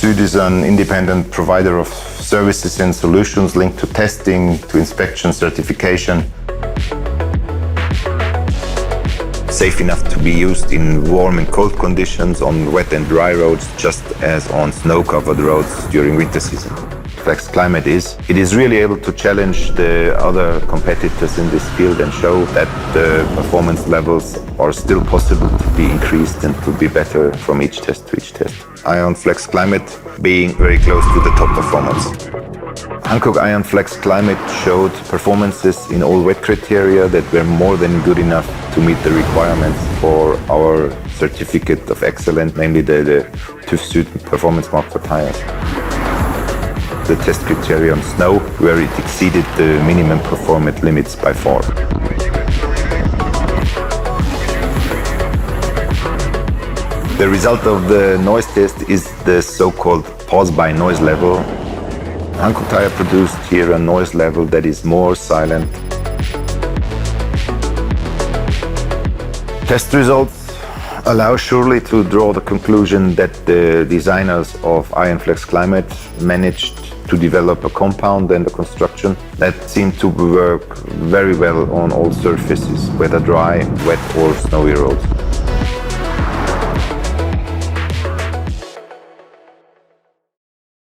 SÜD is an independent provider of services and solutions linked to testing, to inspection, certification. Safe enough to be used in warm and cold conditions, on wet and dry roads, just as on snow-covered roads during winter season. FlexClimate is really able to challenge the other competitors in this field and show that the performance levels are still possible to be increased and to be better from each test to each test. iON FlexClimate being very close to the top performance. Hankook iON FlexClimate showed performances in all wet criteria that were more than good enough to meet the requirements for our certificate of excellence, namely the TÜV SÜD performance mark for tires. The test criteria on snow, where it exceeded the minimum performance limits by far. The result of the noise test is the so-called pause by noise level. Hankook Tire produced here a noise level that is more silent. Test results allow surely to draw the conclusion that the designers of iON FlexClimate managed to develop a compound and a construction that seemed to work very well on all surfaces, whether dry, wet or snowy roads.